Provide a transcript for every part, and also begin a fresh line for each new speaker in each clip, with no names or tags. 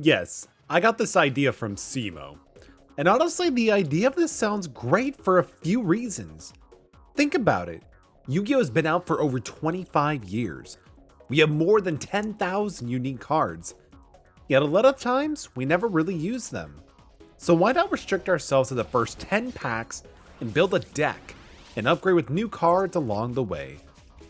Yes, I got this idea from Simo. And honestly, the idea of this sounds great for a few reasons. Think about it. Yu-Gi-Oh has been out for over 25 years. We have more than 10,000 unique cards. Yet a lot of times, we never really use them. So why not restrict ourselves to the first 10 packs and build a deck and upgrade with new cards along the way.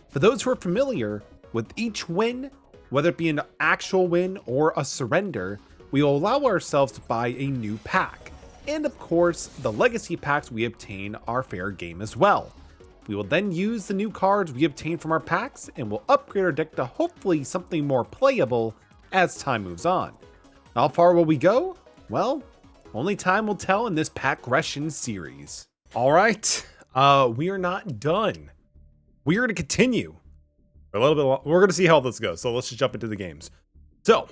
For those who are familiar, with each win, whether it be an actual win or a surrender, we will allow ourselves to buy a new pack. And of course, the legacy packs we obtain are fair game as well. We will then use the new cards we obtain from our packs and will upgrade our deck to hopefully something more playable as time moves on. How far will we go? Well, only time will tell in this Pack-gression series. All right, we are not done. We are going to continue for a little bit long. We're going to see how this goes. So let's just jump into the games. So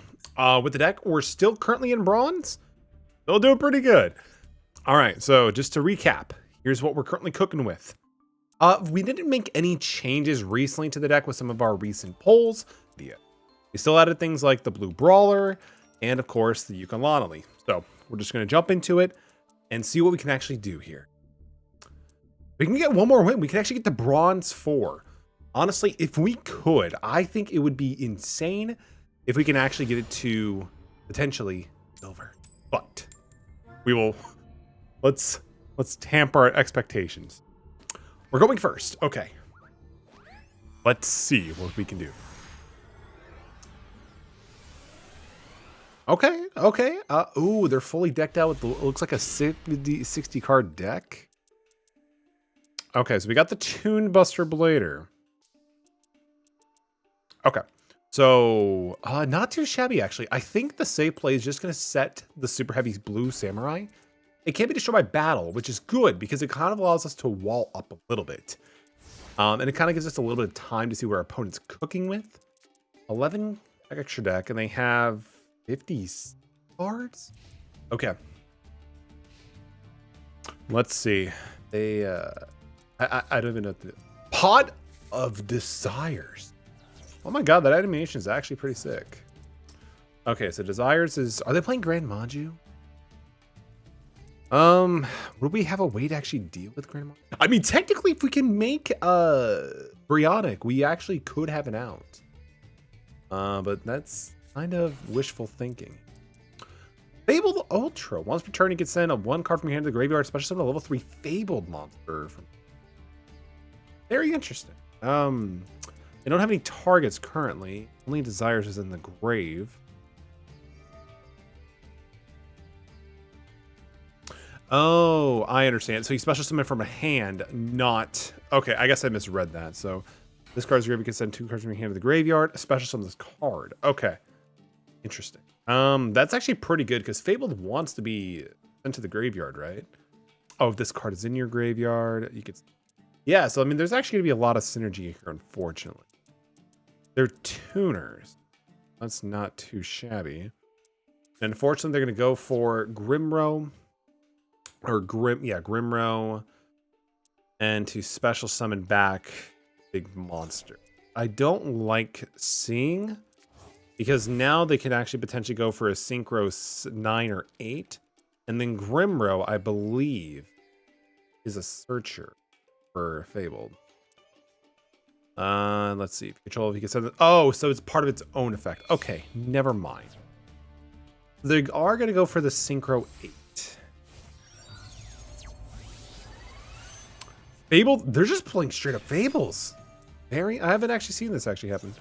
with the deck, we're still currently in bronze. Still doing pretty good. All right, so just to recap, here's what we're currently cooking with. We didn't make any changes recently to the deck with some of our recent polls. We still added things like the Blue Brawler and of course the Ukulele. So we're just going to jump into it and see what we can actually do here. We can get one more win. We can actually get the bronze 4. Honestly, if we could, I think it would be insane if we can actually get it to potentially silver. But we will, let's tamper our expectations. We're going first. Okay. Let's see what we can do. Okay. Ooh, they're fully decked out with, it looks like a 60 card deck. Okay, so we got the Toon Buster Blader. Okay. So, not too shabby, actually. I think the safe play is just going to set the Super Heavy Blue Samurai. It can't be destroyed by battle, which is good because it kind of allows us to wall up a little bit. And it kind of gives us a little bit of time to see where our opponent's cooking with. 11 extra deck, and they have 50 cards? Okay. Let's see. They, I don't even know what the... Pot of Desires. Oh my god, that animation is actually pretty sick. Okay, so Desires is... Are they playing Grand Maju? Would we have a way to actually deal with Grand Maju? I mean, technically, if we can make Brionic, we actually could have an out. But that's kind of wishful thinking. Fabled Ultra. Once per turn, you can send a 1 card from your hand to the graveyard, special summon a level 3 Fabled monster. Very interesting. They don't have any targets currently. Only Desires is in the grave. Oh, I understand. So you special summon from a hand, not... Okay, I guess I misread that. So this card's grave, you can send 2 cards from your hand to the graveyard, special summon this card. Okay. Interesting. That's actually pretty good because Fabled wants to be sent to the graveyard, right? Oh, if this card is in your graveyard, you could... Yeah, so I mean, there's actually going to be a lot of synergy here, unfortunately. They're tuners. That's not too shabby. And unfortunately, they're going to go for Grimro. Or Grimro. And to special summon back Big Monster. I don't like seeing... Because now they can actually potentially go for a Synchro 9 or 8. And then Grimro, I believe, is a searcher for Fabled. Let's see. Control if you can send it. Oh, so it's part of its own effect. Okay, never mind. They are going to go for the Synchro 8. Fabled, they're just pulling straight up Fables. I haven't actually seen this actually happen.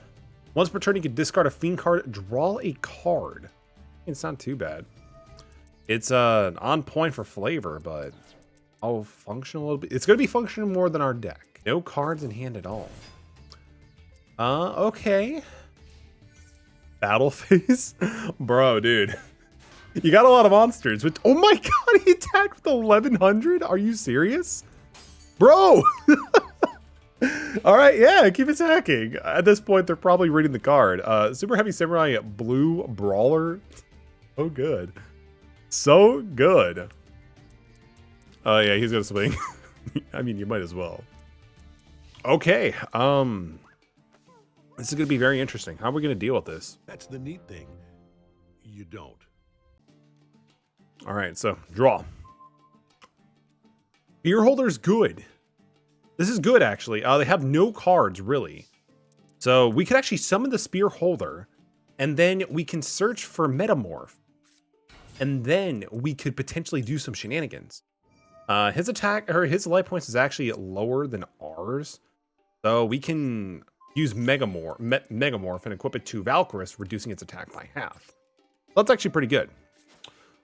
Once per turn, you can discard a Fiend card, draw a card. It's not too bad. It's on point for flavor, but I'll function a little bit. It's going to be functioning more than our deck. No cards in hand at all. Okay. Battle phase? Bro, dude. You got a lot of monsters. Which, oh my god, he attacked with 1100? Are you serious? Bro! All right, yeah, keep attacking. At this point, they're probably reading the card. Super Heavy Samurai Blue Brawler. So good. So good. Oh, yeah, he's gonna swing. I mean, you might as well. Okay, this is gonna be very interesting. How are we gonna deal with this?
That's the neat thing. You don't.
All right, so draw. Spear holder's good. This is good, actually. They have no cards, really. So we could actually summon the spear holder, and then we can search for Metamorph. And then we could potentially do some shenanigans. His attack, or his life points is actually lower than ours. So we can use Megamorph and equip it to Valkyris, reducing its attack by half. That's actually pretty good.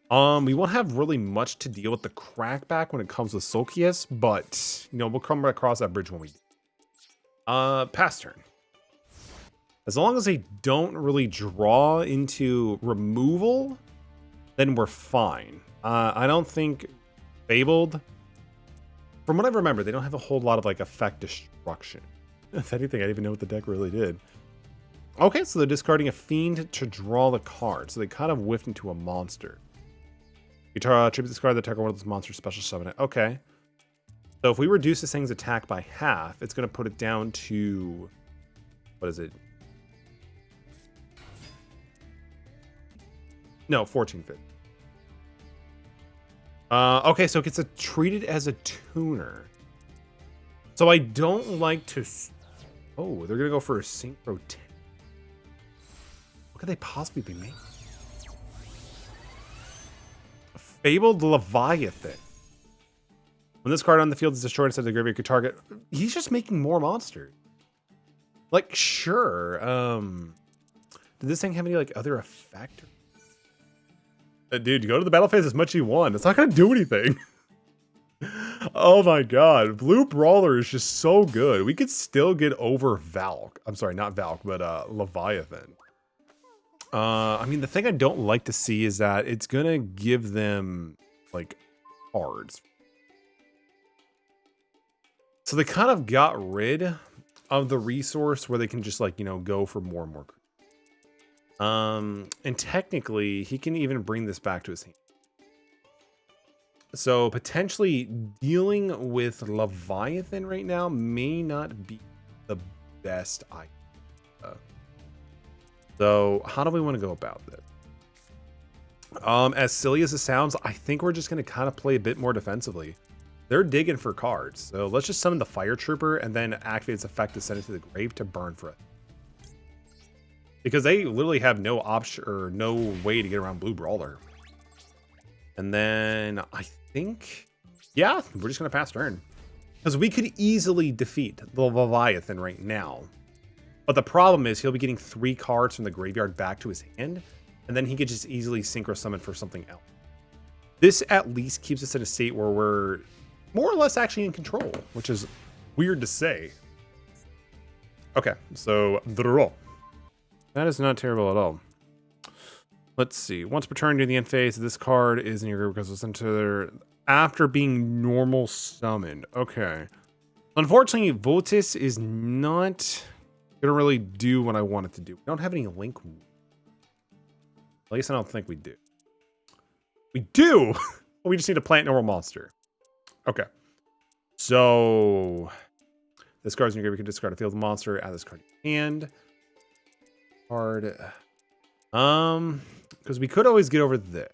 We won't have really much to deal with the crackback when it comes with Sulkius, but, you know, we'll come across that bridge when we do. Pass turn. As long as they don't really draw into removal, then we're fine. I don't think Fabled, from what I remember, they don't have a whole lot of like effect destruction. If anything, I didn't even know what the deck really did. Okay, so they're discarding a fiend to draw the card. So they kind of whiffed into a monster. You tribute this card, the attacker one of those monsters, special summon it. Okay. So if we reduce this thing's attack by half, it's going to put it down to, what is it? No, 1450. Okay, so it gets treated as a tuner. So I don't like to... Oh, they're going to go for a Synchro 10. What could they possibly be making? Fabled Leviathan. When this card on the field is destroyed instead of the graveyard, you could target... He's just making more monsters. Like, sure. Did this thing have any, like, other effect? Dude, go to the battle phase as much as you want. It's not going to do anything. Oh my god. Blue Brawler is just so good. We could still get over Valk. I'm sorry, not Valk, but Leviathan. I mean, the thing I don't like to see is that it's going to give them, like, cards. So they kind of got rid of the resource where they can just, like, you know, go for more and more. And technically, he can even bring this back to his hand. So potentially dealing with Leviathan right now may not be the best idea. So how do we want to go about this? As silly as it sounds, I think we're just going to kind of play a bit more defensively. They're digging for cards. So let's just summon the Fire Trooper and then activate its effect to send it to the grave to burn for it. Because they literally have no option or no way to get around Blue Brawler. And then I think, yeah, we're just going to pass turn. Because we could easily defeat the Leviathan right now. But the problem is he'll be getting 3 cards from the graveyard back to his hand. And then he could just easily Synchro summon for something else. This at least keeps us in a state where we're more or less actually in control. Which is weird to say. Okay, so draw. That is not terrible at all. Let's see. Once per turn during the end phase, this card is in your group because it's into their after being normal summoned. Okay. Unfortunately, Votis is not gonna really do what I want it to do. We don't have any link. At least I don't think we do. We do. We just need a plant normal monster. Okay. So this card's in your group. You can discard a field monster. Add this card to your hand. Card. Because we could always get over this.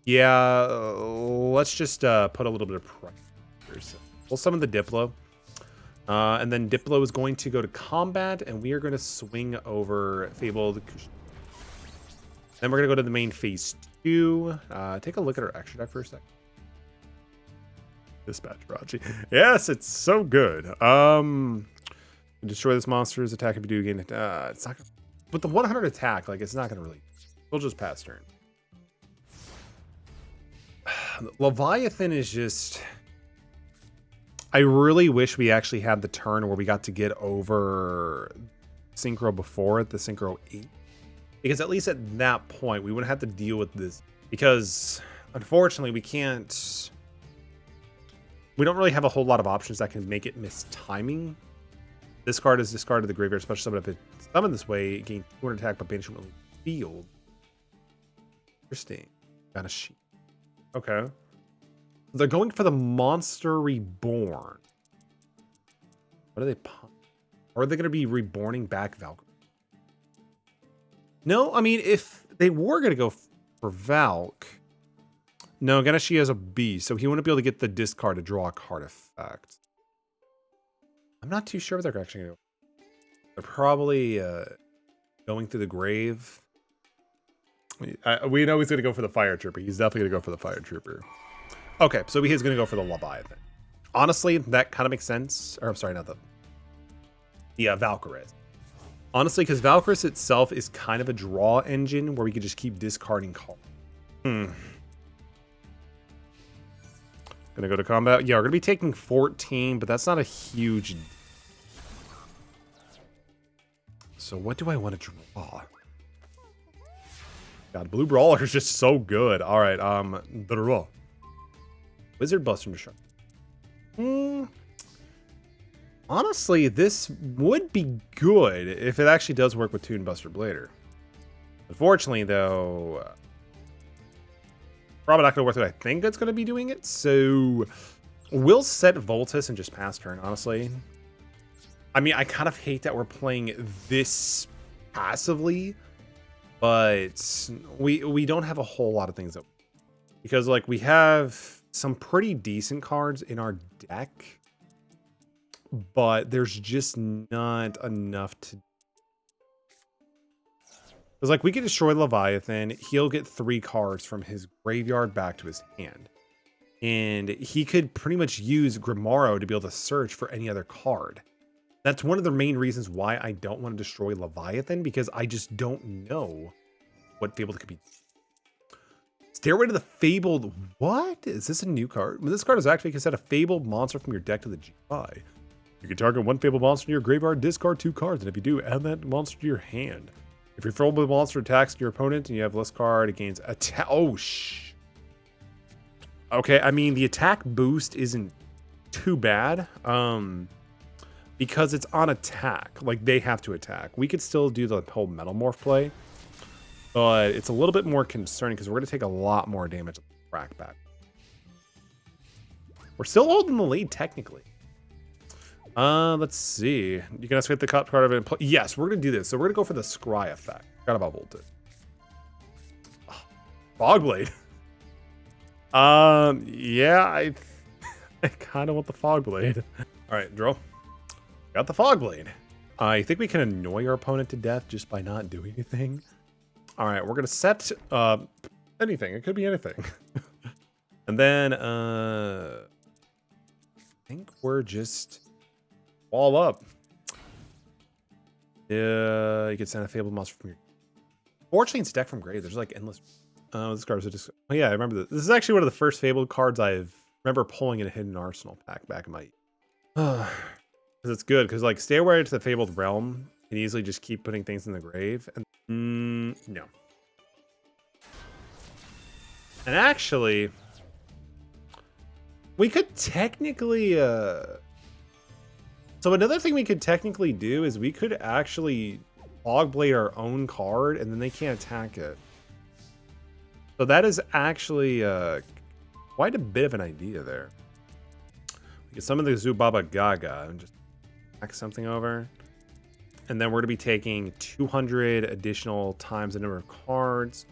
Yeah, let's just put a little bit of pressure. So we'll summon the Diplo. And then Diplo is going to go to combat, and we are going to swing over Fabled. Then we're going to go to the main phase 2. Take a look at our extra deck for a second. Dispatch Raji. Yes, it's so good. Destroy this monster's attack if you do again. It's not gonna, with the 100 attack, like, it's not going to really... We'll just pass turn. Leviathan is just... I really wish we actually had the turn where we got to get over Synchro before the Synchro 8. Because at least at that point, we wouldn't have to deal with this. Because, unfortunately, we can't... We don't really have a whole lot of options that can make it miss timing. This card is discarded to the graveyard, special summon. If it's summoned this way, gain 200 attack, but banishment will field. Interesting. Got a sheet. Okay. They're going for the Monster Reborn. What are they? Or are they going to be reborning back Valkyrie? No, I mean, if they were going to go for Valk. No, Ganeshi has a B, so he wouldn't be able to get the discard to draw a card effect. I'm not too sure what they're actually going to do. They're probably going through the grave. We know he's going to go for the Fire Trooper. He's definitely going to go for the Fire Trooper. Okay, so he's going to go for the Leviathan. Honestly, that kind of makes sense. Or I'm sorry, not the Valkyries. Honestly, because Valkyries itself is kind of a draw engine where we could just keep discarding cards. Gonna go to combat. Yeah, we're gonna be taking 14, but that's not a huge. So what do I want to draw? God, Blue Brawler is just so good. All right, draw. Wizard Buster Machine. Honestly, this would be good if it actually does work with Toon Buster Blader. Unfortunately, though, probably not going to work what I think it's going to be doing it. So we'll set Voltus and just pass turn, honestly. I mean, I kind of hate that we're playing this passively, but we don't have a whole lot of things that, because like we have some pretty decent cards in our deck, but there's just not enough to. Because like we could destroy Leviathan, he'll get 3 cards from his graveyard back to his hand, and he could pretty much use Grimaro to be able to search for any other card. That's one of the main reasons why I don't want to destroy Leviathan, because I just don't know what Fabled could be. Stairway to the Fabled. What? Is this a new card? This card is actually set a Fabled monster from your deck to the GI. You can target 1 Fabled monster in your graveyard, discard 2 cards, and if you do, add that monster to your hand. If your Fabled monster attacks your opponent and you have less card, it gains attack. Oh, okay, I mean, the attack boost isn't too bad. Because it's on attack. Like, they have to attack. We could still do the whole Metal Morph play, but it's a little bit more concerning because we're going to take a lot more damage on the crack back. We're still holding the lead, technically. Let's see. You can escalate the card of it. Yes, we're going to do this. So we're going to go for the Scry effect. Forgot about Voltage. Oh, Fogblade. Yeah, I kind of want the Fogblade. All right, draw. Got the Fogblade. I think we can annoy our opponent to death just by not doing anything. All right, we're going to set anything. It could be anything. And then I think we're just wall up. Yeah, you can send a Fabled monster from your. Fortunately, it's deck from grave. There's like endless. This card is just. Oh yeah, I remember this. This is actually one of the first Fabled cards I remember pulling in a Hidden Arsenal pack back in my. Because it's good. Because like Stairway to the Fabled Realm can easily just keep putting things in the grave. And no. And actually, we could technically. So another thing we could technically do is we could actually Fogblade our own card, and then they can't attack it. So that is actually quite a bit of an idea there. We can summon the Zubaba Gaga and just attack something over. And then we're going to be taking 200 additional times the number of cards.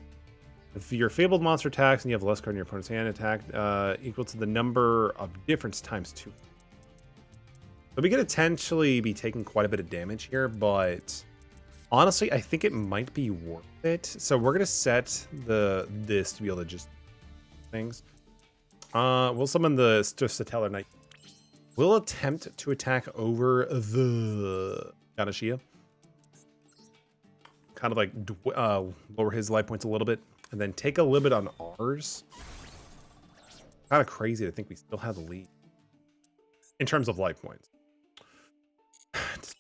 If your Fabled monster attacks and you have less card in your opponent's hand, attack equal to the number of difference times 2. So we could potentially be taking quite a bit of damage here, but honestly, I think it might be worth it. So we're gonna set this to be able to just things. We'll summon the Stellar Knight. We'll attempt to attack over the Ganashia. Kind of like lower his life points a little bit, and then take a little bit on ours. Kind of crazy to think we still have the lead in terms of life points.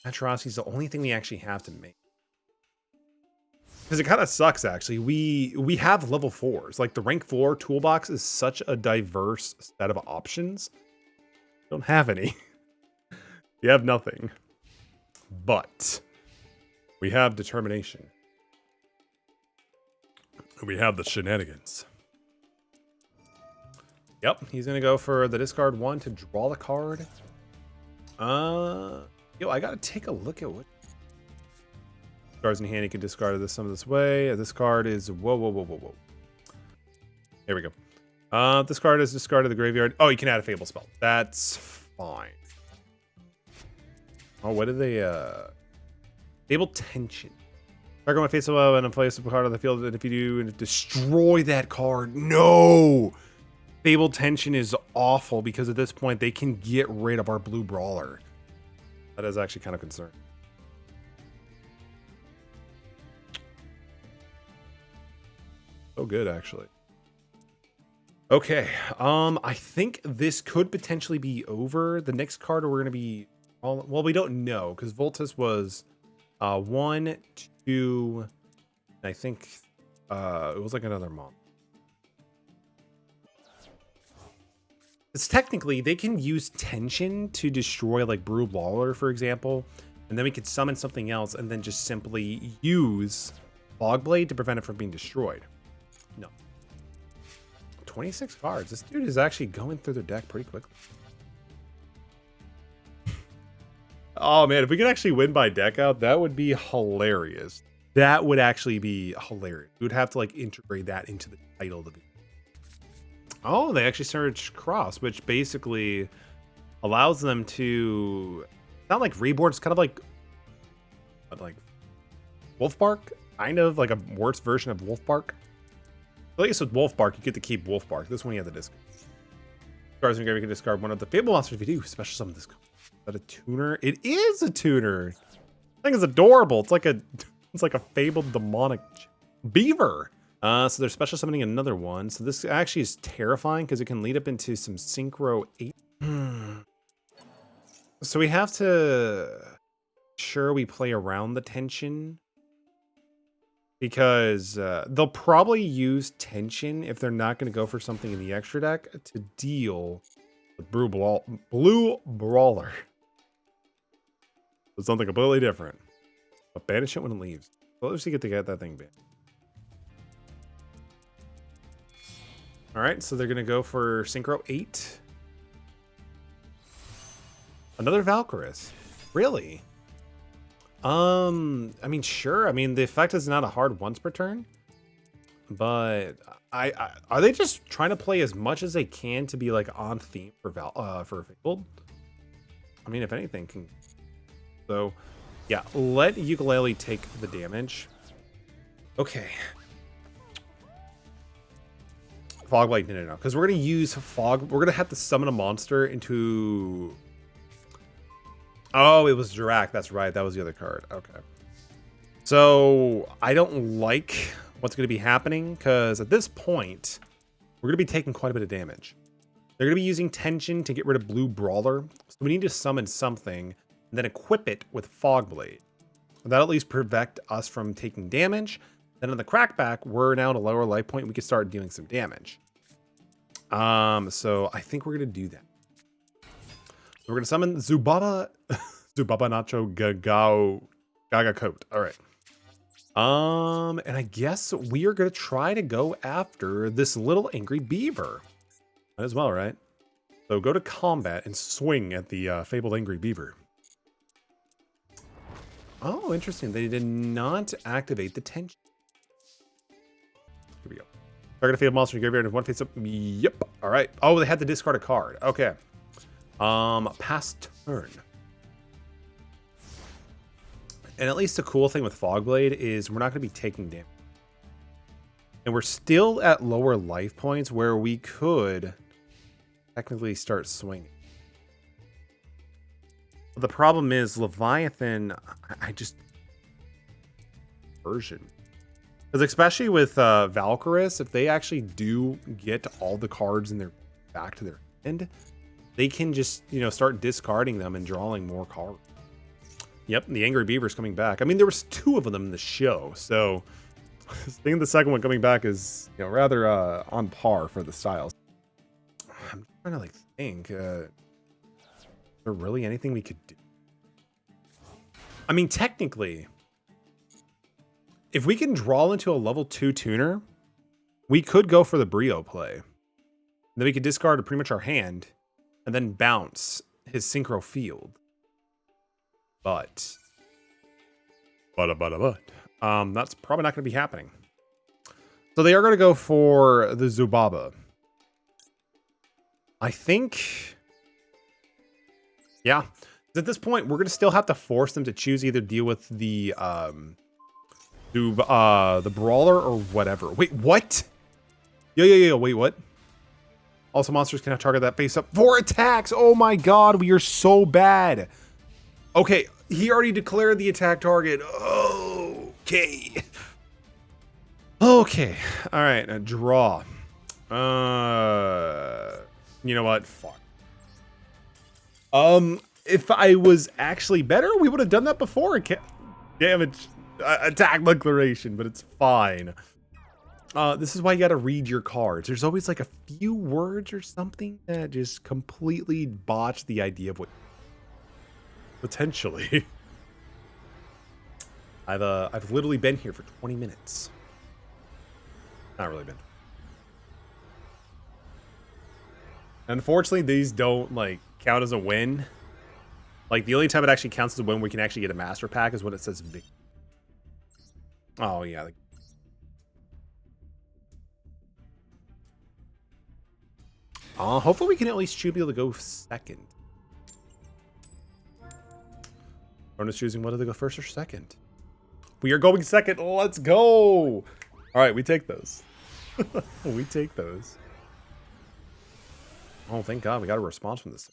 Atrocity is the only thing we actually have to make. Because it kind of sucks, actually. We have level 4s. Like, the rank 4 toolbox is such a diverse set of options. We don't have any. We have nothing. But we have determination. We have the shenanigans. Yep, he's going to go for the discard 1 to draw the card. Yo, I gotta take a look at what cards in hand. You can discard this some of this way. This card is whoa. Here we go. This card is discarded the graveyard. Oh, you can add a Fable spell. That's fine. Oh, what did they, Fable Tension. Target one face above and place a card on the field, and if you do, destroy that card. No! Fabled Tension is awful because at this point they can get rid of our blue brawler. That is actually kind of concerning. So good, actually. Okay, I think this could potentially be over. The next card we're going to be... Well, we don't know because Voltus was 1, 2, I think it was like another month. It's technically, they can use Tension to destroy like Brood Lawler, for example, and then we could summon something else and then just simply use Fogblade to prevent it from being destroyed. No. 26 cards. This dude is actually going through their deck pretty quickly. Oh man, if we could actually win by deck out, that would be hilarious. That would actually be hilarious. We would have to like integrate that into the title of the video. Oh, they actually search Cross, which basically allows them to... It's not like Reborn, it's kind of like Wolfbark, kind of like a worse version of Wolfbark. At least with Wolfbark, you get to keep Wolfbark. This one you have to discard. Cards in your game, you can discard one of the Fable monsters if you do. Special summon this card. Is that a tuner? It is a tuner. I think it's adorable. It's like a fabled demonic beaver. So they're special summoning another one. So this actually is terrifying because it can lead up into some Synchro 8. So we have to sure we play around the tension. Because they'll probably use Tension if they're not going to go for something in the extra deck to deal with Blue Brawler. It's something completely different. But banish it when it leaves. So let's see get to get that thing banned. Alright, so they're going to go for Synchro 8. Another Valkyris. Really? I mean, sure. I mean, the effect is not a hard once per turn, but are they just trying to play as much as they can to be like on theme for Fabled? I mean, if anything, can. So, yeah, let Ukulele take the damage. Okay. Fogblade, no, because we're gonna use Fog. We're gonna have to summon a monster into. Oh, it was Dirac. That's right. That was the other card. Okay. So I don't like what's going to be happening because at this point, we're going to be taking quite a bit of damage. They're going to be using Tension to get rid of Blue Brawler. So we need to summon something and then equip it with Fogblade. That'll at least prevent us from taking damage. Then in the crackback, we're now at a lower life point. We can start dealing some damage. So I think we're going to do that. So we're going to summon Zubaba Nacho Gaga Coat. All right. And I guess we are going to try to go after this little angry beaver. Might as well, right? So go to combat and swing at the fabled angry beaver. Oh, interesting. They did not activate the tension. Here we go. Target a fabled monster in your graveyard and one face up. Yep. All right. Oh, they had to discard a card. Okay. Pass turn. And at least the cool thing with Fogblade is we're not going to be taking damage. And we're still at lower life points where we could technically start swinging. But the problem is Leviathan, I just... version. Because especially with Valkyris, if they actually do get all the cards in their back to their end, they can just, you know, start discarding them and drawing more cards. Yep, the Angry Beaver's coming back. I mean, there was 2 of them in the show, so I think the second one coming back is, you know, rather on par for the styles. I'm trying to like think, is there really anything we could do? I mean, technically, if we can draw into a level 2 tuner, we could go for the Brio play. Then we could discard pretty much our hand and then bounce his Synchro field. But that's probably not going to be happening. So they are going to go for the Zubaba. I think... Yeah. At this point, we're going to still have to force them to choose either deal with the Brawler or whatever. Wait, what? Yo, wait, what? Also, monsters cannot target that face up. 4 attacks! Oh my god, we are so bad. Okay, he already declared the attack target. Okay. Okay. Alright, a draw. You know what? Fuck. If I was actually better, we would have done that before. Damage attack declaration, but it's fine. This is why you gotta read your cards. There's always like a few words or something that just completely botch the idea of what potentially. I've literally been here for 20 minutes. Not really been. Unfortunately, these don't like count as a win. Like the only time it actually counts as a win we can actually get a master pack is when it says big. Oh yeah. Like, hopefully we can at least be able to go second. Bonus choosing whether to go first or second. We are going second. Let's go. All right, we take those. We take those. Oh, thank God we got a response from this.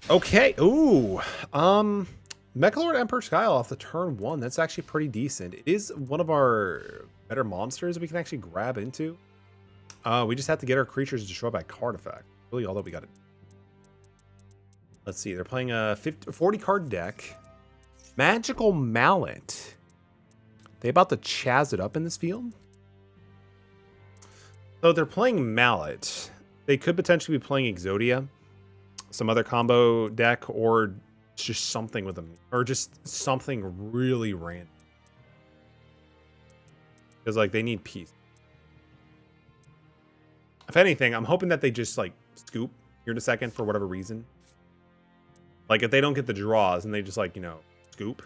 Okay. Ooh. Mechalord Emperor Sky off the turn 1. That's actually pretty decent. It is one of our better monsters we can actually grab into. We just have to get our creatures destroyed by card effect. Really all that we got to do. Let's see. They're playing a 40 card deck. Magical Mallet. They about to chaz it up in this field. So they're playing Mallet. They could potentially be playing Exodia. Some other combo deck, or just something with them. Or just something really random. Because like they need peace. If anything, I'm hoping that they just like scoop here in a second for whatever reason. Like if they don't get the draws and they just like, you know, scoop.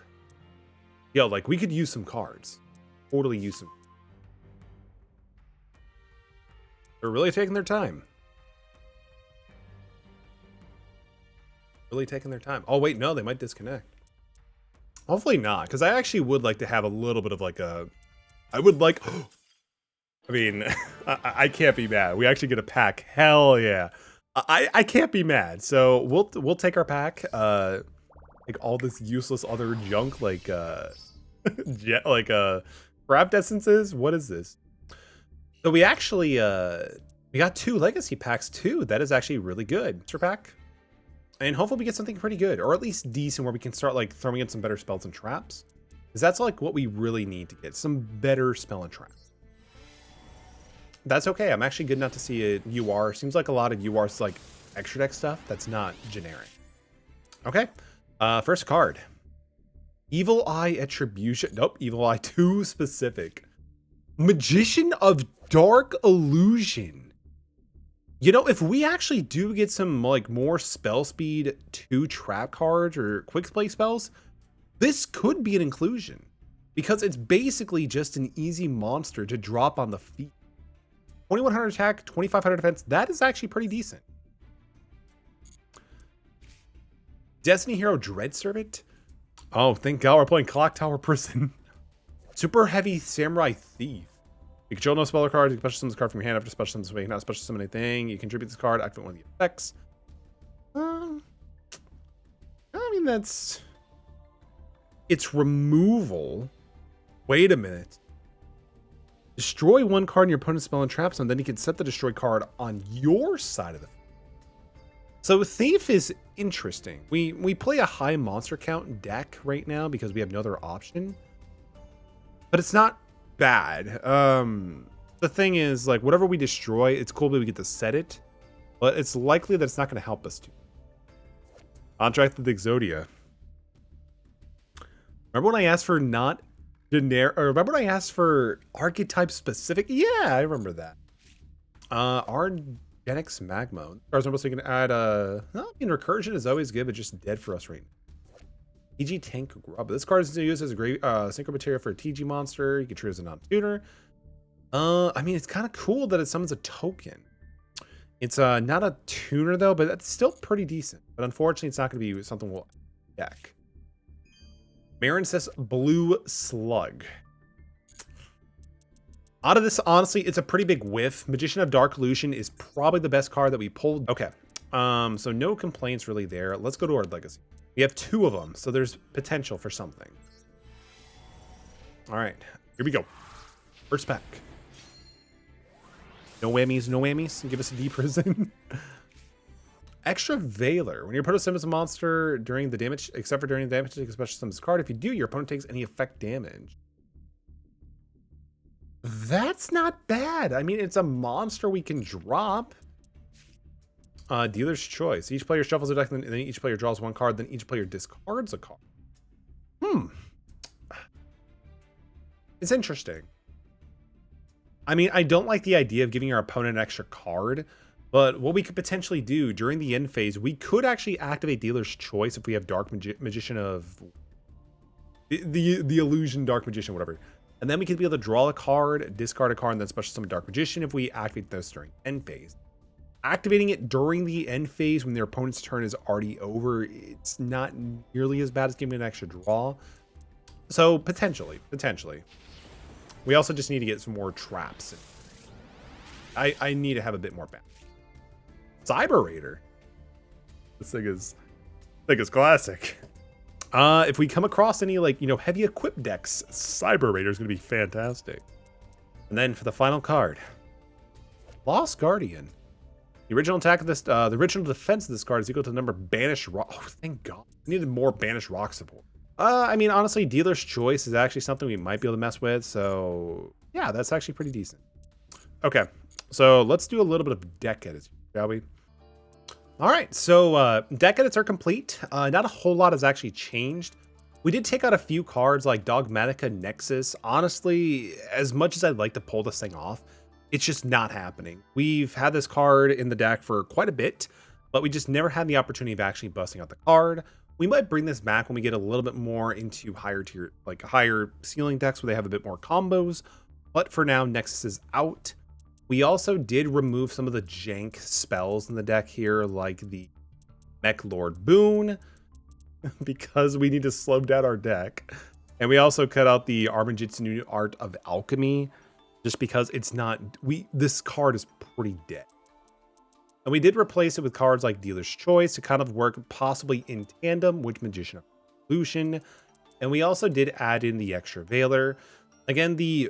Yo, like we could use some cards. Totally use some. They're really taking their time. Really taking their time. Oh wait, no, they might disconnect. Hopefully not, because I actually would like to have a little bit of like a. I would like. I mean, I can't be mad. We actually get a pack. Hell yeah. I can't be mad. So we'll take our pack. Like all this useless other junk like craft essences. What is this? So we actually we got 2 legacy packs too. That is actually really good. Mr. Pack. And hopefully we get something pretty good, or at least decent, where we can start like throwing in some better spells and traps. Because that's like what we really need to get. Some better spell and traps. That's okay. I'm actually good enough to see a UR. Seems like a lot of UR's like extra deck stuff. That's not generic. Okay. First card. Evil Eye Attribution. Nope. Evil Eye 2 specific. Magician of Dark Illusion. You know, if we actually do get some like more spell speed 2 trap cards or quick play spells, this could be an inclusion. Because it's basically just an easy monster to drop on the feet. 2100 attack, 2500 defense. That is actually pretty decent. Destiny Hero Dread Servant. Oh, thank God we're playing Clock Tower Prison. Super Heavy Samurai Thief. You control no spell or cards. You can special summon this card from your hand after special summon this way. You cannot special summon anything. You contribute this card. Activate one of the effects. I mean, that's... It's removal. Wait a minute. Destroy 1 card in your opponent's spell and trap zone, then you can set the destroy card on your side of the field. So Thief is interesting. We play a high monster count deck right now because we have no other option. But it's not bad. The thing is, like, whatever we destroy, it's cool that we get to set it. But it's likely that it's not going to help us too. Contract with Exodia. Remember when I asked for not generic, or remember when I asked for archetype specific? Yeah, I remember that. Argenix Magma. Cards are so you can add I mean, recursion is always good, but just dead for us right now. TG Tank Grub. This card is used as a great synchro material for a TG monster. You can treat it as a non-tuner. I mean, it's kind of cool that it summons a token. It's not a tuner though, but that's still pretty decent. But unfortunately, it's not going to be something we'll deck. Marin says Blue Slug. Out of this, honestly, it's a pretty big whiff. Magician of Dark Illusion is probably the best card that we pulled. Okay, so no complaints really there. Let's go to our legacy. We have 2 of them, so there's potential for something. All right, here we go. First pack. No whammies, no whammies. Give us a D prison. Extra Veiler. When your opponent summons a monster during the damage, except for during the damage, take a special summons card. If you do, your opponent takes any effect damage. That's not bad. I mean, it's a monster we can drop. Dealer's choice. Each player shuffles a deck, and then each player draws 1 card, then each player discards a card. It's interesting. I mean, I don't like the idea of giving our opponent an extra card, but what we could potentially do during the end phase, we could actually activate Dealer's Choice if we have Dark Magician of... The Illusion Dark Magician, whatever. And then we could be able to draw a card, discard a card, and then special summon Dark Magician if we activate those during end phase. Activating it during the end phase when their opponent's turn is already over, it's not nearly as bad as giving an extra draw. So potentially. We also just need to get some more traps. I need to have a bit more balance. Cyber Raider. This thing is classic. If we come across any heavy equipped decks, Cyber Raider is going to be fantastic. And then for the final card, Lost Guardian. The original attack of this, the original defense of this card is equal to the number of banished rock. Oh, thank God. We needed more banished rock support. I mean, honestly, Dealer's Choice is actually something we might be able to mess with. So yeah, that's actually pretty decent. Okay, so let's do a little bit of deck edits, shall we? All right, so deck edits are complete. Not a whole lot has actually changed. We did take out a few cards like Dogmatica Nexus. Honestly, as much as I'd like to pull this thing off, it's just not happening. We've had this card in the deck for quite a bit, but we just never had the opportunity of actually busting out the card. We might bring this back when we get a little bit more into higher tier, like higher ceiling decks where they have a bit more combos. But for now, Nexus is out. We also did remove some of the jank spells in the deck here, like the Mech Lord Boon, because we need to slow down our deck. And we also cut out the Armajitsu New Art of Alchemy, just because it's not, this card is pretty dead. And we did replace it with cards like Dealer's Choice to kind of work possibly in tandem with Magician of Illusion. And we also did add in the extra Veiler. Again, the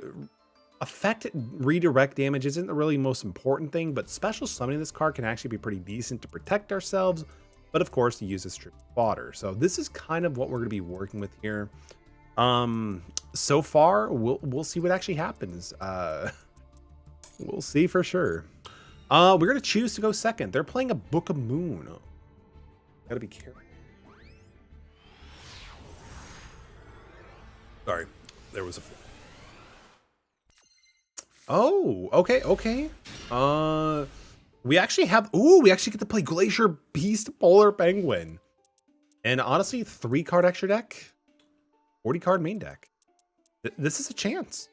effect redirect damage isn't the really most important thing, but special summoning this card can actually be pretty decent to protect ourselves. But of course, to use as true fodder. So this is kind of what we're going to be working with here. So far, we'll see what actually happens. We'll see for sure. We're going to choose to go second. They're playing a Book of Moon. Gotta be careful. Sorry, there was a... Oh, okay. We actually have... Ooh, we actually get to play Glacier Beast Polar Penguin. And honestly, 3-card extra deck, 40-card main deck. This is a chance.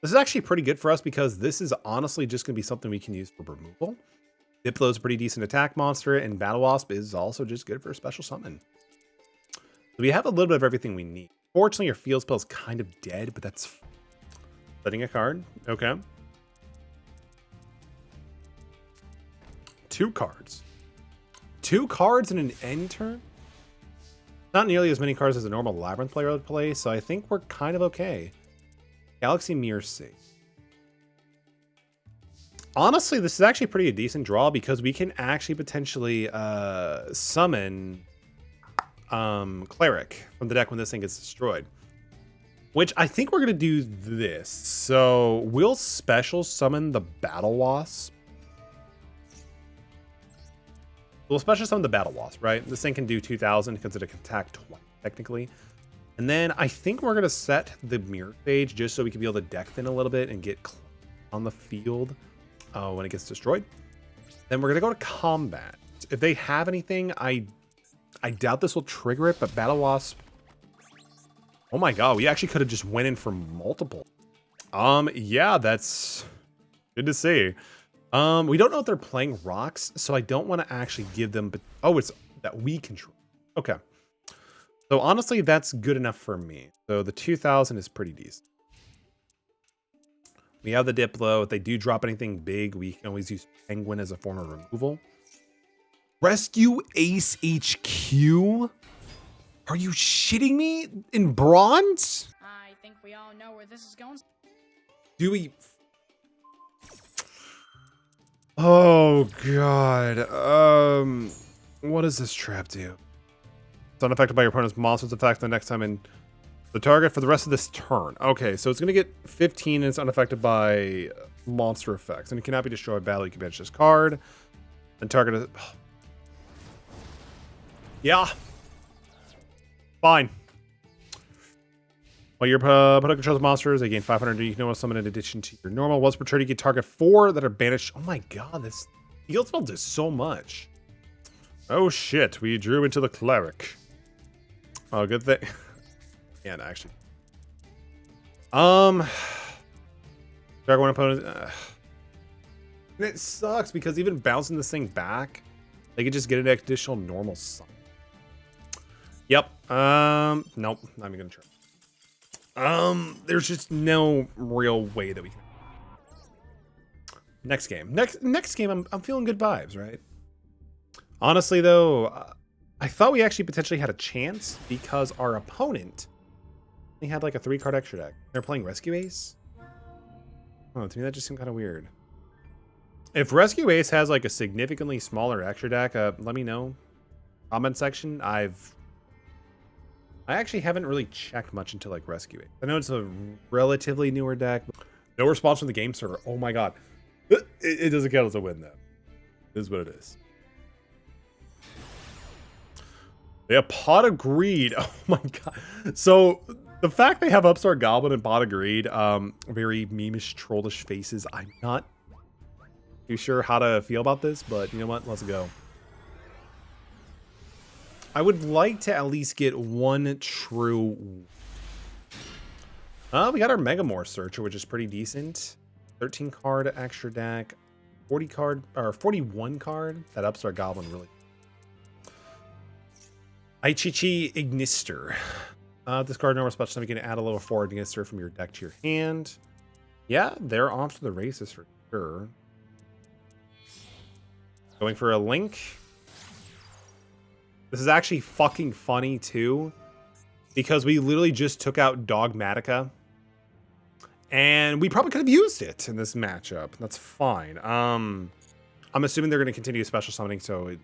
This is actually pretty good for us because this is honestly just going to be something we can use for removal. Diplo is a pretty decent attack monster, and Battle Wasp is also just good for a special summon. So we have a little bit of everything we need. Fortunately, your field spell is kind of dead, but that's... Setting a card. Okay. 2 cards. 2 cards in an end turn? Not nearly as many cards as a normal Labyrinth player would play, so I think we're kind of okay. Galaxy Mirror Sea. Honestly, this is actually pretty a decent draw because we can actually potentially summon Cleric from the deck when this thing gets destroyed. Which I think we're going to do this. So we'll special summon the Battle Wasp. We'll special summon the Battle Wasp, right? This thing can do 2,000 because it can attack twice, technically. And then I think we're going to set the Mirror Phage just so we can be able to deck thin a little bit and get on the field when it gets destroyed. Then we're going to go to combat. If they have anything, I doubt this will trigger it, but Battle Wasp Oh my god, we actually could have just went in for multiple. Yeah, that's good to see. We don't know if they're playing rocks, so I don't want to actually give them, but oh, it's that we control. Okay. So honestly, that's good enough for me. So the 2000 is pretty decent. We have the Diplo. If they do drop anything big, we can always use Penguin as a form of removal. Rescue Ace HQ? Are you shitting me? In bronze?
I think we all know where this is going.
Do we? Oh god. What does this trap do? It's unaffected by your opponent's monster's effect the next time in the target for the rest of this turn. Okay, so it's gonna get 15 and it's unaffected by monster effects. And it cannot be destroyed by battle. You can banish this card. And target is. Yeah. Fine. While your opponent controls monsters, they gain 500. You can always summon in addition to your normal. Once per turn, you can target 4 that are banished. Oh my god, this field spell does so much. Oh shit, we drew into the cleric. Oh, good thing. Yeah, no, actually. Target one opponent. And it sucks because even bouncing this thing back, they could just get an additional normal summon. Yep. Nope. Not even gonna try. There's just no real way that we can. Next game. Next game. I'm feeling good vibes, right? Honestly, though, I thought we actually potentially had a chance because our opponent, they had like a 3-card extra deck. They're playing Rescue Ace. Oh, to me that just seemed kind of weird. If Rescue Ace has like a significantly smaller extra deck, let me know. Comment section. I actually haven't really checked much into like Rescue Ace. I know it's a relatively newer deck. No response from the game server. Oh my god. It doesn't count as a win though. It is what it is. They have Pot of Greed. Oh my god. So the fact they have Upstart Goblin and Pot of Greed, very memeish, trollish faces. I'm not too sure how to feel about this, but you know what? Let's go. I would like to at least get one true. We got our Megamorph Searcher, which is pretty decent. 13 card extra deck, 40 card or 41 card. That Upstart Goblin really. Ichichi Ignister. Discard normal special. You can add a level 4 Ignister from your deck to your hand. Yeah, they're off to the races for sure. Going for a link. This is actually fucking funny too, because we literally just took out Dogmatica, and we probably could have used it in this matchup. That's fine. I'm assuming they're going to continue special summoning, so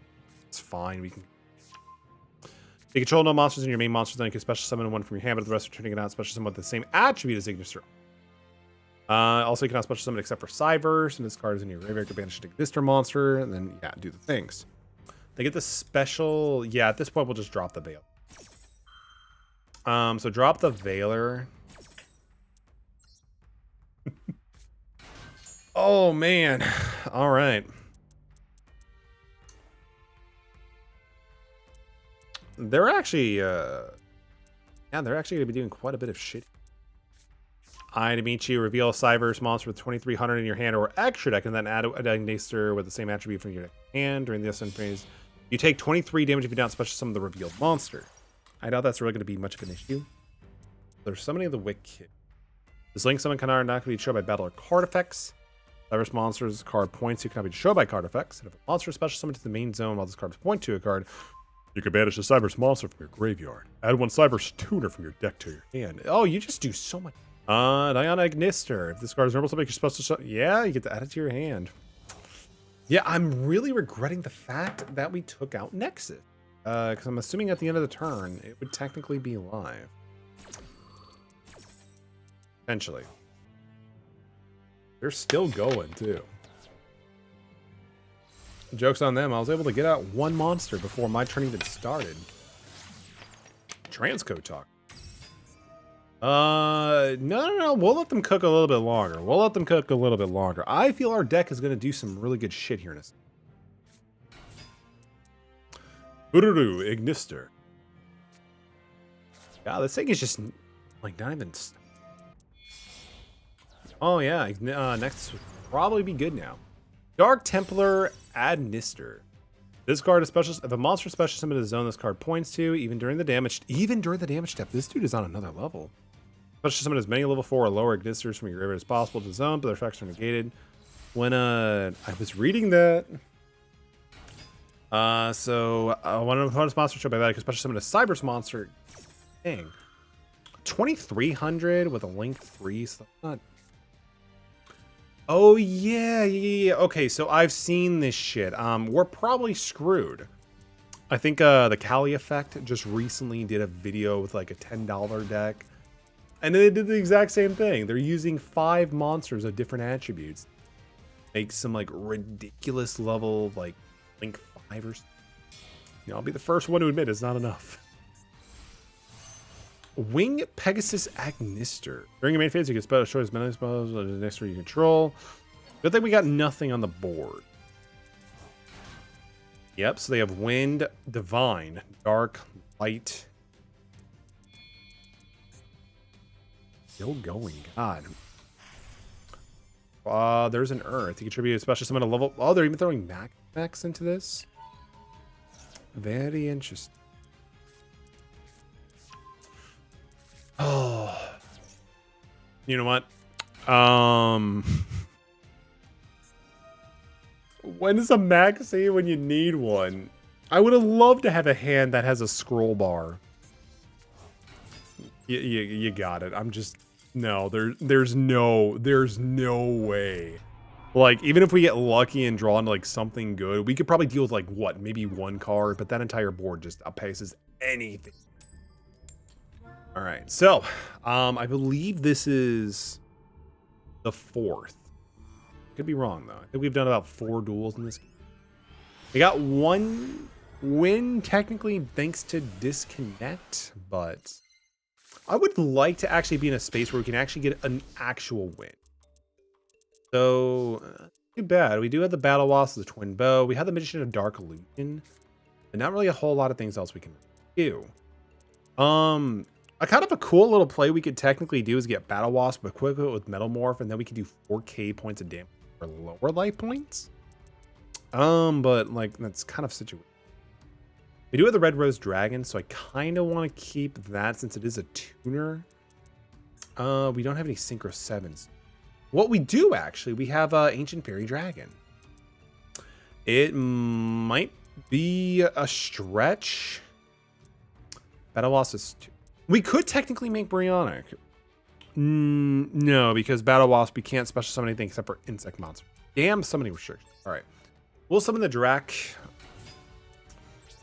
it's fine. We can. You control no monsters in your main monsters, then you can special summon one from your hand, but the rest are turning it out special summon with the same attribute as Ignister. Also, you cannot special summon except for Cyverse, and this card is in your graveyard to banish an Ignister monster, and then, yeah, do the things. They get the special... Yeah, at this point, we'll just drop the Veil. So drop the Veiler. Oh, man. All right. They're actually... yeah, they're actually going to be doing quite a bit of shit. To meet you, reveal a Cyverse monster with 2,300 in your hand or extra deck, and then add a Ignister with the same attribute from your hand during the ascent phase. You take 23 damage if you don't special summon the revealed monster. I doubt that's really going to be much of an issue. There's summoning of the Wicked. This link summon cannot not be destroyed by battle or card effects. Cyverse monsters card points you cannot be destroyed by card effects. And if a monster is special summoned to the main zone while this card is point to a card, you can banish a Cyverse monster from your graveyard. Add one Cyverse tuner from your deck to your hand. Oh, you just do so much. Diana Ignister. If this card is normal summon, you're supposed to yeah, you get to add it to your hand. Yeah, I'm really regretting the fact that we took out Nexus. Because I'm assuming at the end of the turn, it would technically be live. Potentially. They're still going, too. Joke's on them. I was able to get out one monster before my turn even started. Transcode talk. No. We'll let them cook a little bit longer. I feel our deck is going to do some really good shit here in a second. Ururu Ignister. God, this thing is just Like, not even... Oh, yeah. Next would probably be good now. Dark Templar Adnister. This card is special. If a monster special summon in the zone this card points to, even during the damage step, this dude is on another level. Special summon as many level 4 or lower Adnisters from your graveyard as possible to the zone, but their effects are negated. When I was reading that... one of the opponent's monsters show by that, I can special summon a Cyber's monster. Dang. 2300 with a link 3, so that's not... Oh, yeah. Okay, so I've seen this shit. We're probably screwed. I think the Kali Effect just recently did a video with like a $10 deck. And they did the exact same thing. They're using 5 monsters of different attributes. Make some like ridiculous level, like link 5 or something. You know, I'll be the first one to admit it's not enough. Wing Pegasus Agnister. During your main phase, you can spell short as many spells as next you control. Good thing we got nothing on the board. Yep, so they have Wind, Divine, Dark, Light. Still going, God. There's an Earth. You contribute a special summon a level. Oh, they're even throwing Max into this. Very interesting. Oh, you know what? When is a maxi when you need one? I would have loved to have a hand that has a scroll bar. You got it. I'm just no. There's no way. Like, even if we get lucky and draw into like something good, we could probably deal with like what, maybe 1 card, but that entire board just outpaces anything. All right, so I believe this is the 4th. Could be wrong though. I think we've done about 4 duels in this game. We got 1 win technically thanks to disconnect, but I would like to actually be in a space where we can actually get an actual win. So too bad. We do have the Battle Wasp, the Twin Bow. We have the Magician of Dark Illusion, but not really a whole lot of things else we can do. A kind of a cool little play we could technically do is get Battle Wasp, equip it with Metal Morph, and then we can do 4k points of damage for lower life points. But like that's kind of situated. We do have the Red Rose Dragon, so I kind of want to keep that since it is a tuner. We don't have any Synchro 7s. What we do actually, we have Ancient Fairy Dragon. It might be a stretch. Battle Wasp is 2. We could technically make Brionic. No, because Battle Wasp, we can't special summon anything except for insect monsters. Damn, summoning restrictions. All right. We'll summon the Drac.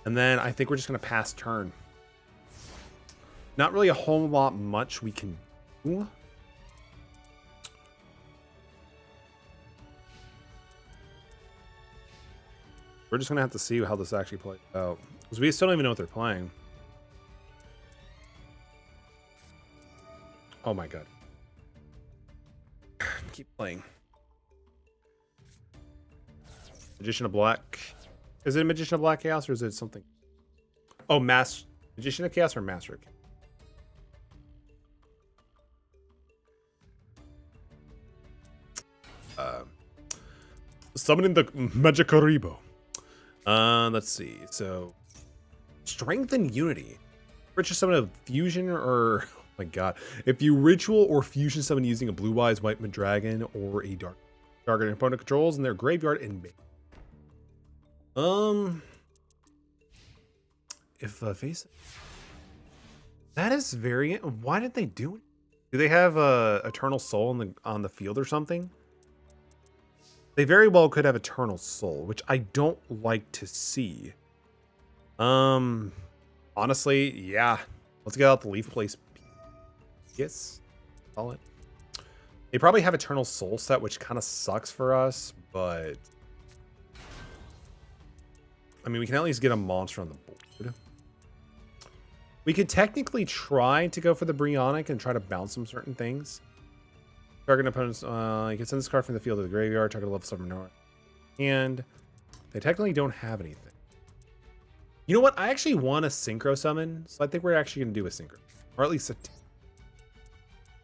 And then I think we're just going to pass turn. Not really a whole lot much we can do. We're just going to have to see how this actually plays out. Because we still don't even know what they're playing. Oh my god. Keep playing. Magician of Black. Is it a Magician of Black Chaos or is it something? Oh, Magician of Chaos or Master of Chaos? Summoning the Magicaribo. Let's see. So, Strength and Unity. Ritual summon a fusion or... Oh my god. If you ritual or fusion summon using a blue eyes white dragon or a dark target opponent controls in their graveyard and base. If face that is very... Why did they do it? Do they have Eternal Soul on the field or something? They very well could have Eternal Soul, which I don't like to see. Honestly, yeah. Let's get out the Leaf Place. Yes, call it. They probably have Eternal Soul set, which kind of sucks for us, but I mean, we can at least get a monster on the board. We could technically try to go for the Brionic and try to bounce some certain things. Target opponents, you can send this card from the field to the graveyard, target level 7 or and they technically don't have anything. You know what? I actually want a Synchro summon, so I think we're actually going to do a Synchro, or at least a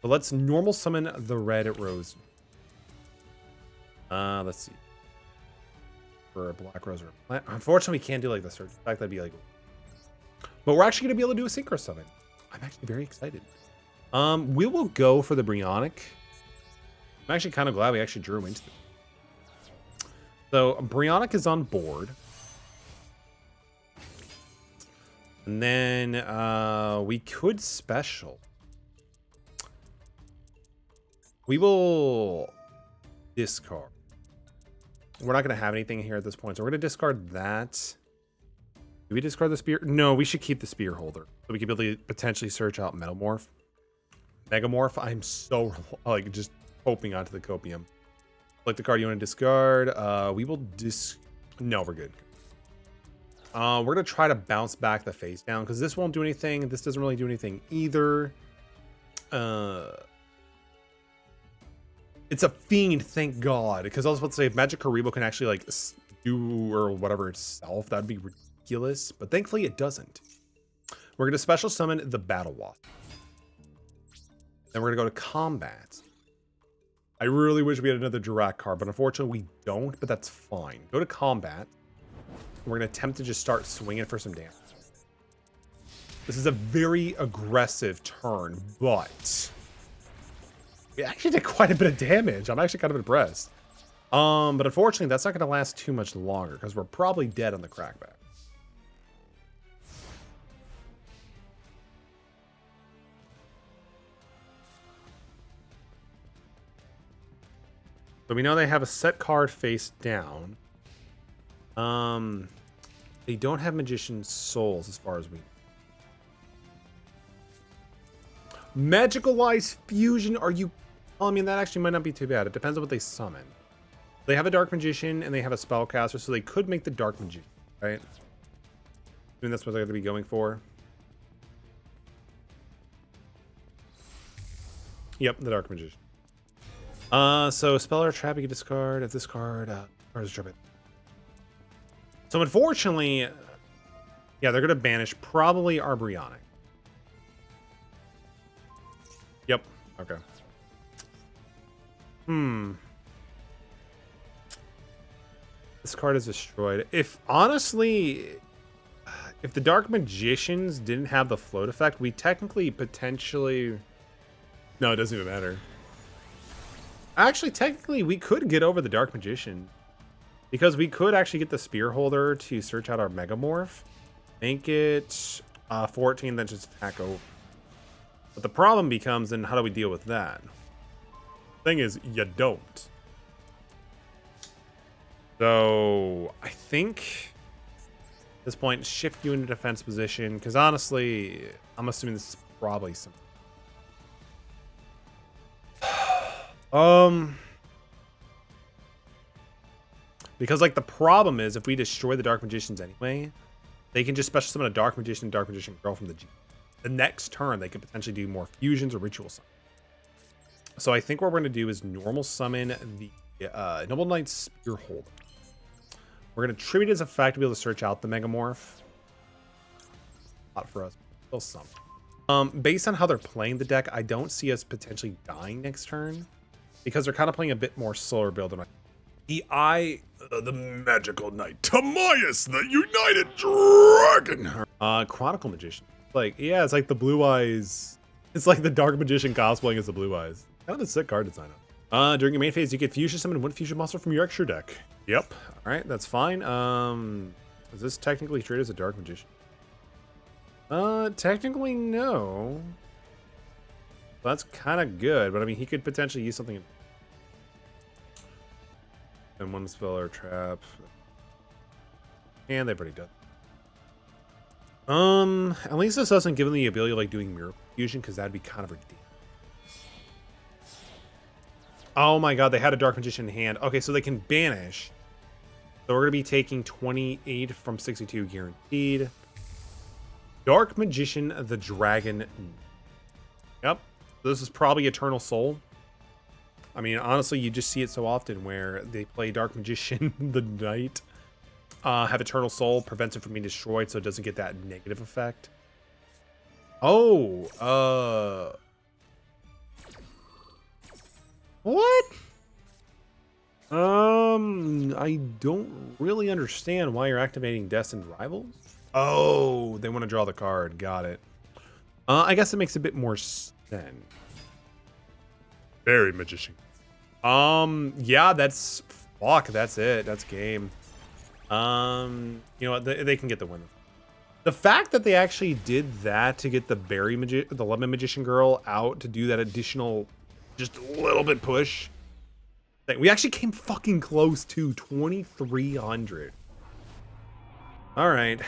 But let's normal summon the red rose. Let's see. For a black rose or a plant. Unfortunately, we can't do like the search. In fact, that'd be like. But we're actually gonna be able to do a synchro summon. I'm actually very excited. We will go for the Bryonic. I'm actually kind of glad we actually drew him into it. So Bryonic is on board. And then we could special. We will discard. We're not going to have anything here at this point, so we're going to discard that. Do we discard the spear? No, we should keep the spear holder. So we could be able to potentially search out Metamorph. Megamorph, I'm so like just hoping onto the Copium. Like the card you want to discard. We will No, we're good. We're going to try to bounce back the face down because this won't do anything. This doesn't really do anything either. It's a fiend, thank God. Because I was about to say, if Magic Karibo can actually like do or whatever itself, that'd be ridiculous. But thankfully it doesn't. We're going to special summon the Battle Wasp. Then we're going to go to combat. I really wish we had another Dirac card, but unfortunately we don't, but that's fine. Go to combat. We're going to attempt to just start swinging for some damage. This is a very aggressive turn, but we actually did quite a bit of damage. I'm actually kind of impressed. But unfortunately, that's not going to last too much longer because we're probably dead on the crackback. So we know they have a set card face down. They don't have Magician's Souls as far as we know. Magicalized Fusion, are you... I mean, that actually might not be too bad. It depends on what they summon. They have a Dark Magician and they have a Spellcaster, so they could make the Dark Magician, right? I mean, that's what they're going to be going for. Yep, the Dark Magician. So Spell or Trap, you can discard. If this card, is drop it. So unfortunately, yeah, they're going to banish probably our Bryonic. Yep. Okay. This card is destroyed. If honestly, if the Dark Magicians didn't have the float effect, we technically potentially... No, it doesn't even matter. Actually, technically, we could get over the Dark Magician. Because we could actually get the Spear Holder to search out our Megamorph. Make it 14, then just attack over. But the problem becomes, then how do we deal with that? Thing is, you don't. So, I think at this point, shift you into defense position. Because honestly, I'm assuming this is probably some... Because, like, the problem is, if we destroy the Dark Magicians anyway, they can just special summon a Dark Magician Girl from the G. The next turn, they could potentially do more fusions or ritual summon. So I think what we're going to do is normal summon the Noble Knight Spear Holder. We're going to tribute his effect to be able to search out the Megamorph. Not for us, still some. Based on how they're playing the deck, I don't see us potentially dying next turn. Because they're kind of playing a bit more slower build than the Eye, the Magical Knight, Timaeus, the United Dragon. Chronicle Magician. Like, yeah, it's like the Blue Eyes. It's like the Dark Magician cosplaying as the Blue Eyes. Kind of a sick card design. During your main phase, you get fusion summon one fusion monster from your extra deck. Yep. All right, that's fine. Is this technically treated as a Dark Magician? Technically no. That's kind of good, but I mean, he could potentially use something. And one spell or trap. And they've already done. At least this doesn't give them the ability of like doing Miracle Fusion, because that'd be kind of ridiculous. Oh my god, they had a Dark Magician in hand. Okay, so they can banish. So we're gonna be taking 28 from 62 guaranteed. Dark Magician, the Dragon. Yep. This is probably Eternal Soul. I mean, honestly, you just see it so often where they play Dark Magician, the Knight. Have Eternal Soul, prevents it from being destroyed so it doesn't get that negative effect. Oh, What? I don't really understand why you're activating Destined Rivals. Oh, they want to draw the card. Got it. I guess it makes a bit more sense. Very Magician. Yeah, that's fuck. That's it. That's game. You know what? They can get the win. The fact that they actually did that to get the the Lemon Magician Girl out to do that additional, just a little bit push. We actually came fucking close to 2,300. All right.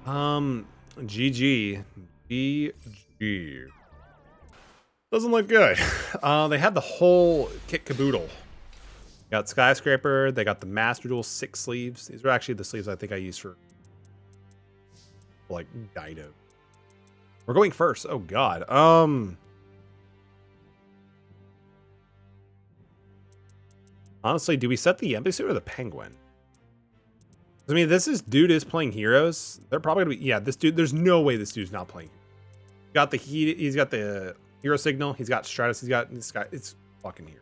GG. GG. Doesn't look good. They had the whole kit caboodle. Got Skyscraper. They got the Master Duel 6 sleeves. These are actually the sleeves I think I used for like Dido. We're going first. Oh god. Honestly, do we set the Embassy or the Penguin? I mean, dude is playing heroes. They're probably gonna be, yeah, this dude, there's no way this dude's not playing. He's got the hero signal, he's got Stratus, he's got this guy, it's fucking here.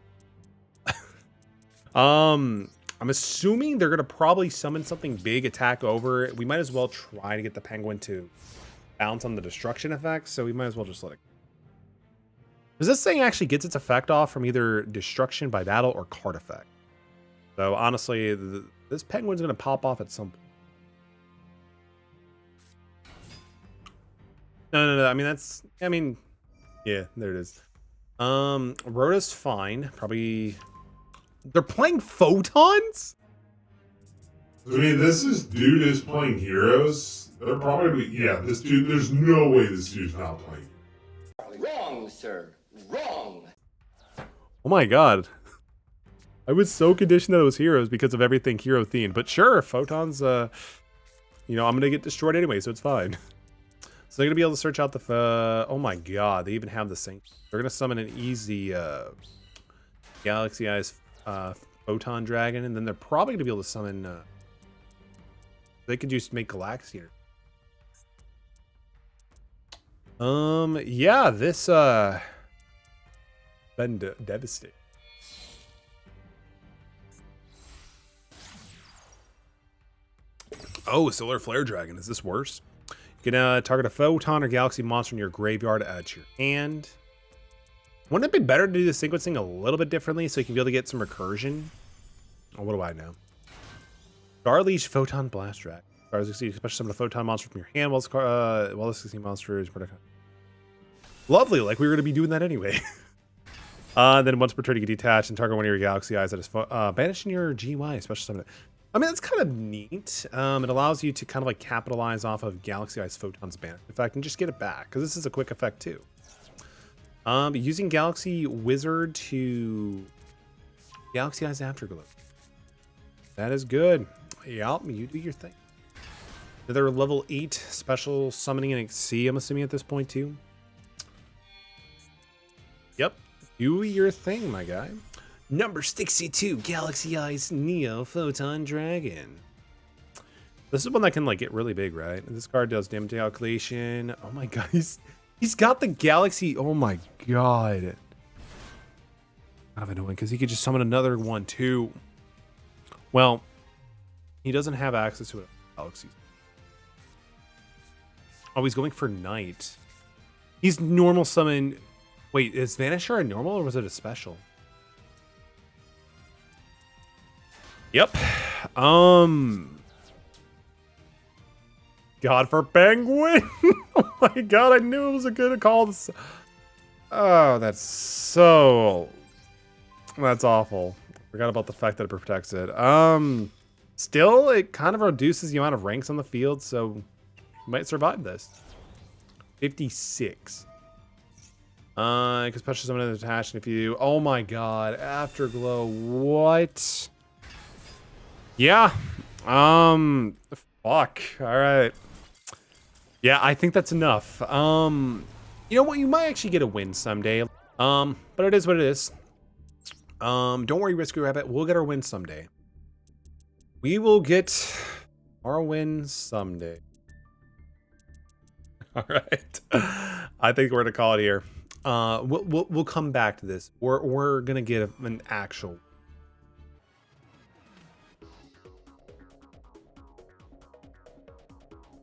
I'm assuming they're gonna probably summon something big, attack over. We might as well try to get the Penguin to bounce on the destruction effect, so we might as well just let it go. Because this thing actually gets its effect off from either destruction by battle or card effect. So honestly, this Penguin's going to pop off at some point. No. I mean, yeah, there it is. Rhoda's fine. Probably. They're playing Photons?
I mean, dude is playing heroes. They're probably, yeah, this dude, there's no way this dude's not playing.
Wrong, sir. Wrong.
Oh my god. I was so conditioned that it was heroes because of everything hero themed. But sure, Photons, you know, I'm going to get destroyed anyway, so it's fine. So they're going to be able to search out the... oh my god, they even have the same... They're going to summon an easy Galaxy Eyes Photon Dragon, and then they're probably going to be able to summon... they could just make Galaxian. Yeah, this... been devastating. Oh, Solar Flare Dragon. Is this worse? You can target a Photon or Galaxy monster in your graveyard to add to your hand. Wouldn't it be better to do the sequencing a little bit differently so you can be able to get some recursion? Oh, what do I know? Starleash Photon Blast Dragon. Stars succeed, especially summon a Photon monster from your hand while the succeeding monster is protected. Lovely, like we were going to be doing that anyway. Then once per turn, you can detach and target one of your Galaxy Eyes that is banishing your GY, special summon it. I mean, that's kind of neat. It allows you to kind of like capitalize off of Galaxy Eyes Photon's banish effect and just get it back, because this is a quick effect too. Using Galaxy Wizard to Galaxy Eyes Afterglow. That is good. Yup, you do your thing. Another level 8 special summoning and XC, I'm assuming at this point too. Yep. Do your thing, my guy. Number 62, Galaxy Eyes Neo Photon Dragon. This is one that can like get really big, right? This card does damage calculation. Oh my god, he's got the Galaxy. Oh my god. Kind of annoying because he could just summon another one too. Well, he doesn't have access to a Galaxy. Oh, he's going for Night. He's normal summon. Wait, is Vanisher a normal or was it a special? Yep. God for Penguin. Oh my god, I knew it was a good call. Oh, that's awful. Forgot about the fact that it protects it. Still, it kind of reduces the amount of ranks on the field, so you might survive this. 56. Because special summon is attached, and if you... Oh my god, Afterglow, what? Yeah. Fuck. Alright. Yeah, I think that's enough. You know what? You might actually get a win someday. But it is what it is. Don't worry, Risky Rabbit. We'll get our win someday. We will get our win someday. Alright. I think we're gonna call it here. We'll come back to this. We're gonna get an actual